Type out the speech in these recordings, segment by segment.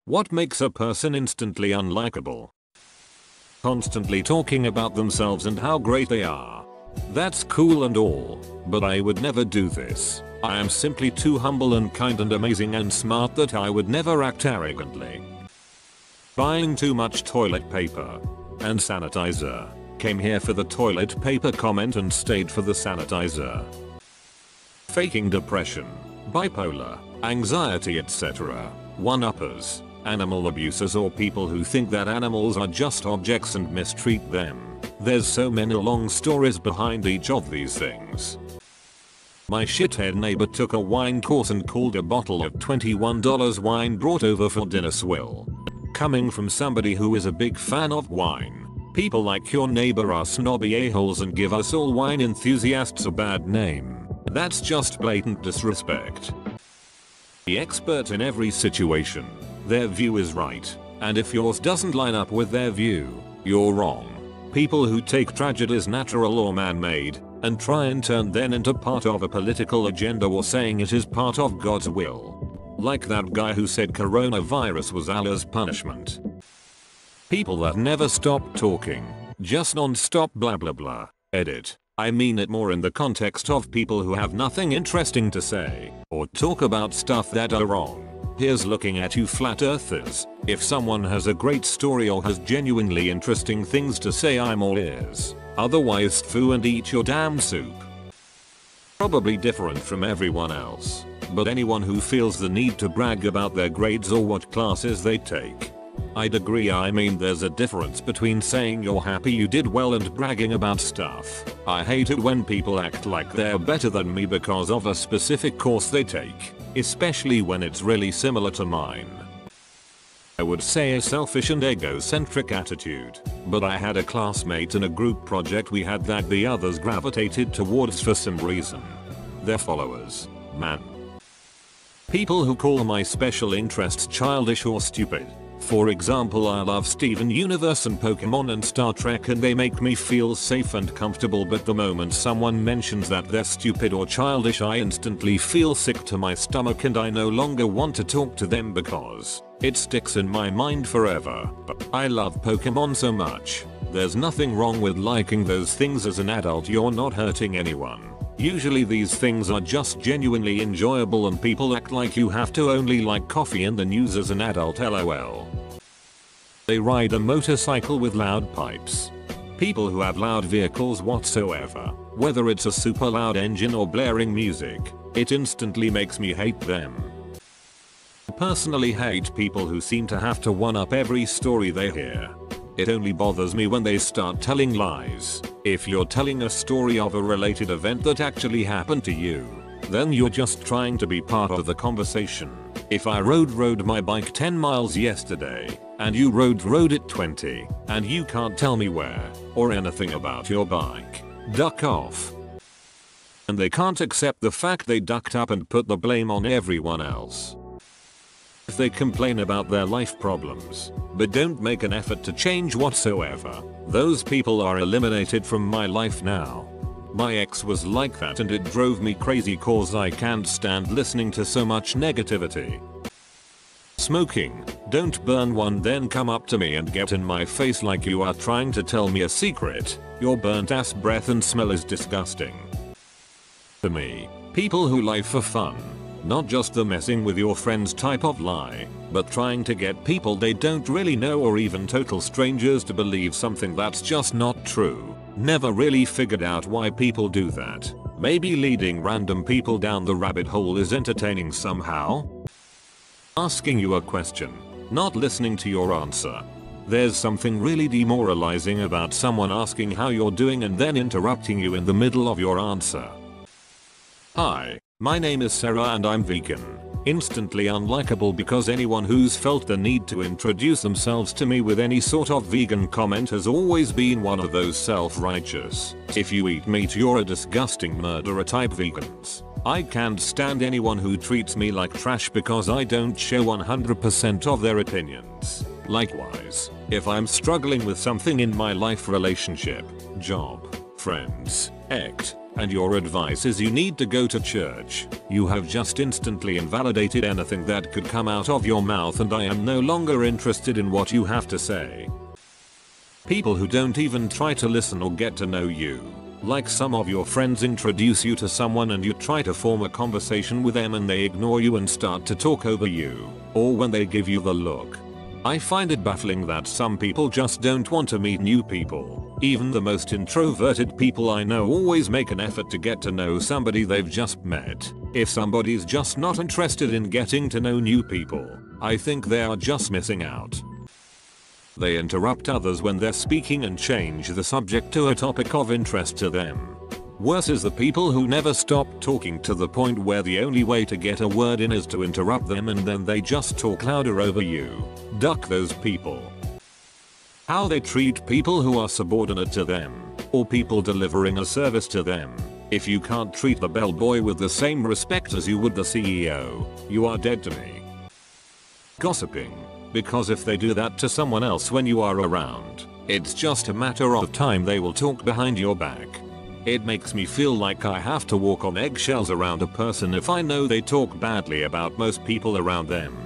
What makes a person instantly unlikable? Constantly talking about themselves and how great they are. That's cool and all, but I would never do this. I am simply too humble and kind and amazing and smart that I would never act arrogantly. Buying too much toilet paper and sanitizer. Came here for the toilet paper comment and stayed for the sanitizer. Faking depression, bipolar, anxiety etc. One-uppers, animal abusers or people who think that animals are just objects and mistreat them. There's so many long stories behind each of these things. My shithead neighbor took a wine course and called a bottle of $21 wine brought over for dinner swill. Coming from somebody who is a big fan of wine. People like your neighbor are snobby a-holes and give us all wine enthusiasts a bad name. That's just blatant disrespect. The expert in every situation. Their view is right, and if yours doesn't line up with their view, you're wrong. People who take tragedies natural or man-made, and try and turn them into part of a political agenda or saying it is part of God's will. Like that guy who said coronavirus was Allah's punishment. People that never stop talking, just non-stop blah blah blah. Edit. I mean it more in the context of people who have nothing interesting to say, or talk about stuff that are wrong. Here's looking at you flat earthers. If someone has a great story or has genuinely interesting things to say, I'm all ears. Otherwise foo and eat your damn soup. Probably different from everyone else, but anyone who feels the need to brag about their grades or what classes they take. I'd agree. I mean, there's a difference between saying you're happy you did well and bragging about stuff. I hate it when people act like they're better than me because of a specific course they take, especially when it's really similar to mine. I would say a selfish and egocentric attitude, but I had a classmate in a group project we had that the others gravitated towards for some reason. They're followers, man. People who call my special interests childish or stupid. For example, I love Steven Universe and Pokemon and Star Trek and they make me feel safe and comfortable, but the moment someone mentions that they're stupid or childish, I instantly feel sick to my stomach and I no longer want to talk to them because it sticks in my mind forever. I love Pokemon so much. There's nothing wrong with liking those things as an adult. You're not hurting anyone. Usually these things are just genuinely enjoyable and people act like you have to only like coffee and the news as an adult, lol. They ride a motorcycle with loud pipes. People who have loud vehicles whatsoever, whether it's a super loud engine or blaring music, it instantly makes me hate them. I personally hate people who seem to have to one-up every story they hear. It only bothers me when they start telling lies. If you're telling a story of a related event that actually happened to you, then you're just trying to be part of the conversation. If I rode my bike 10 miles yesterday, and you rode it 20, and you can't tell me where, or anything about your bike, duck off. And they can't accept the fact they ducked up and put the blame on everyone else. If they complain about their life problems, but don't make an effort to change whatsoever, those people are eliminated from my life now. My ex was like that and it drove me crazy cause I can't stand listening to so much negativity. Smoking. Don't burn one then come up to me and get in my face like you are trying to tell me a secret. Your burnt ass breath and smell is disgusting. For me, people who lie for fun. Not just the messing with your friends type of lie, but trying to get people they don't really know or even total strangers to believe something that's just not true. Never really figured out why people do that. Maybe leading random people down the rabbit hole is entertaining somehow? Asking you a question, not listening to your answer. There's something really demoralizing about someone asking how you're doing and then interrupting you in the middle of your answer. Hi. My name is Sarah and I'm vegan. Instantly unlikable because anyone who's felt the need to introduce themselves to me with any sort of vegan comment has always been one of those self-righteous, if you eat meat you're a disgusting murderer type vegans. I can't stand anyone who treats me like trash because I don't share 100% of their opinions. Likewise, if I'm struggling with something in my life, relationship, job, friends, act, and your advice is you need to go to church, you have just instantly invalidated anything that could come out of your mouth, and I am no longer interested in what you have to say. People who don't even try to listen or get to know you. Like some of your friends introduce you to someone and you try to form a conversation with them and they ignore you and start to talk over you, or when they give you the look. I find it baffling that some people just don't want to meet new people. Even the most introverted people I know always make an effort to get to know somebody they've just met. If somebody's just not interested in getting to know new people, I think they are just missing out. They interrupt others when they're speaking and change the subject to a topic of interest to them. Worse is the people who never stop talking to the point where the only way to get a word in is to interrupt them, and then they just talk louder over you. Duck those people. How they treat people who are subordinate to them, or people delivering a service to them. If you can't treat the bellboy with the same respect as you would the CEO, you are dead to me. Gossiping. Because if they do that to someone else when you are around, it's just a matter of time they will talk behind your back. It makes me feel like I have to walk on eggshells around a person if I know they talk badly about most people around them.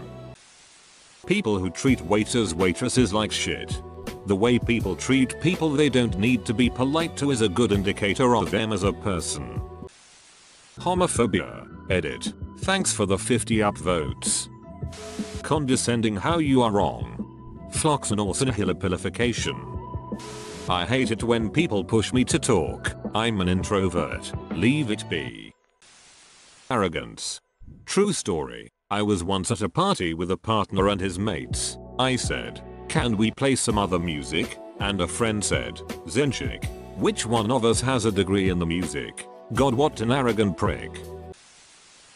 People who treat waitresses like shit. The way people treat people they don't need to be polite to is a good indicator of them as a person. Homophobia. Edit. Thanks for the 50 upvotes. Condescending. How you are wrong. Floxenausenhilipilification. I hate it when people push me to talk. I'm an introvert. Leave it be. Arrogance. True story. I was once at a party with a partner and his mates. I said, "Can we play some other music?" And a friend said, "Zinchik. Which one of us has a degree in the music?" God, what an arrogant prick.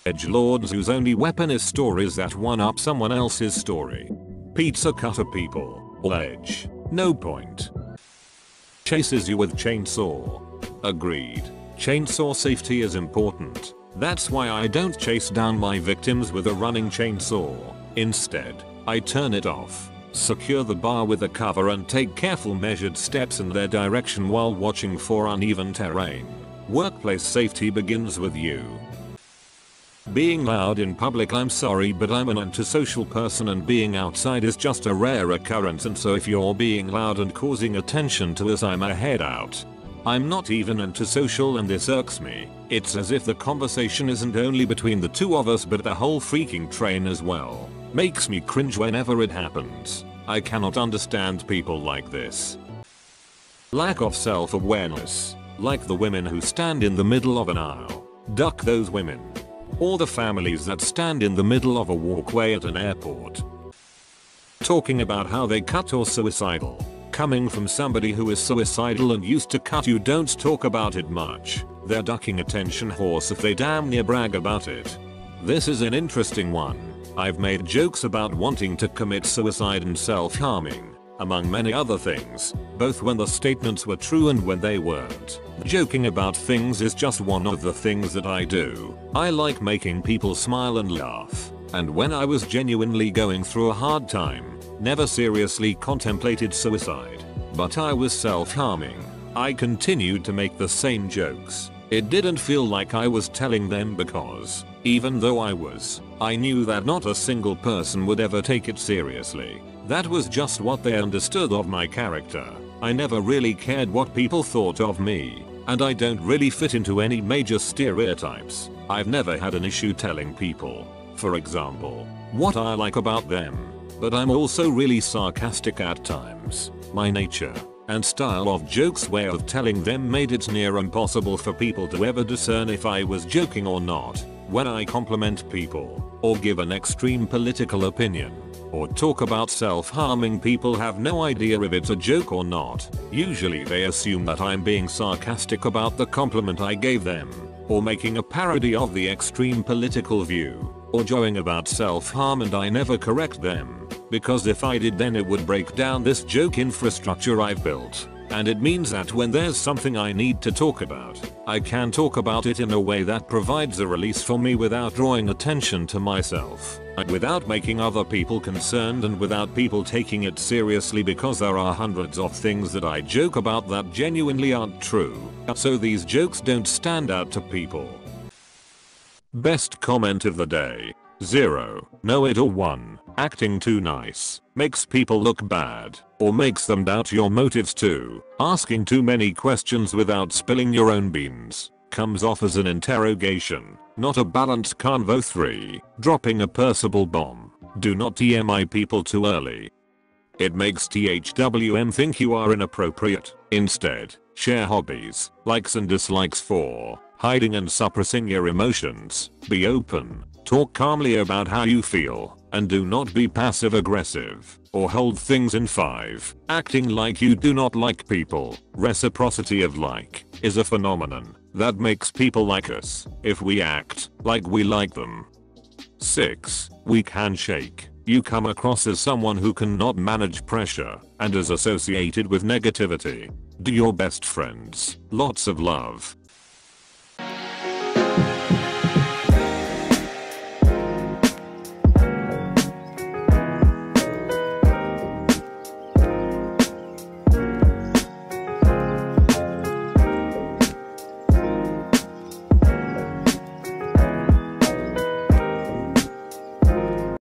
Edgelords whose only weapon is stories that one-up someone else's story. Pizza cutter people. Edge. No point. Chases you with chainsaw. Agreed. Chainsaw safety is important. That's why I don't chase down my victims with a running chainsaw. Instead, I turn it off, secure the bar with a cover, and take careful measured steps in their direction while watching for uneven terrain. Workplace safety begins with you. Being loud in public. I'm sorry, but I'm an antisocial person and being outside is just a rare occurrence, and so if you're being loud and causing attention to us, I'm a head out. I'm not even antisocial and this irks me. It's as if the conversation isn't only between the two of us but the whole freaking train as well. Makes me cringe whenever it happens. I cannot understand people like this. Lack of self-awareness. Like the women who stand in the middle of an aisle. Duck those women. Or the families that stand in the middle of a walkway at an airport. Talking about how they cut or suicidal. Coming from somebody who is suicidal and used to cut, you don't talk about it much. They're ducking attention horse if they damn near brag about it. This is an interesting one. I've made jokes about wanting to commit suicide and self-harming, among many other things, both when the statements were true and when they weren't. Joking about things is just one of the things that I do. I like making people smile and laugh. And when I was genuinely going through a hard time, never seriously contemplated suicide, but I was self-harming, I continued to make the same jokes. It didn't feel like I was telling them because, even though I knew that not a single person would ever take it seriously. That was just what they understood of my character. I never really cared what people thought of me, and I don't really fit into any major stereotypes. I've never had an issue telling people, for example, what I like about them, but I'm also really sarcastic at times. My nature and style of jokes way of telling them made it near impossible for people to ever discern if I was joking or not. When I compliment people, or give an extreme political opinion, or talk about self-harming, people have no idea if it's a joke or not. Usually they assume that I'm being sarcastic about the compliment I gave them, or making a parody of the extreme political view, or joking about self-harm, and I never correct them, because if I did then it would break down this joke infrastructure I've built. And it means that when there's something I need to talk about, I can talk about it in a way that provides a release for me without drawing attention to myself, without making other people concerned, and without people taking it seriously, because there are hundreds of things that I joke about that genuinely aren't true, so these jokes don't stand out to people. Best comment of the day. 0. Know it, or 1. Acting too nice makes people look bad or makes them doubt your motives. 2. Asking too many questions without spilling your own beans comes off as an interrogation, not a balanced convo. 3. Dropping a personal bomb. Do not TMI people too early. It makes THWM think you are inappropriate. Instead, share hobbies, likes and dislikes. 4. Hiding and suppressing your emotions. Be open. Talk calmly about how you feel, and do not be passive aggressive or hold things in. 5. Acting like you do not like people. Reciprocity of like is a phenomenon that makes people like us if we act like we like them. 6. Weak handshake. You come across as someone who cannot manage pressure and is associated with negativity. Do your best friends lots of love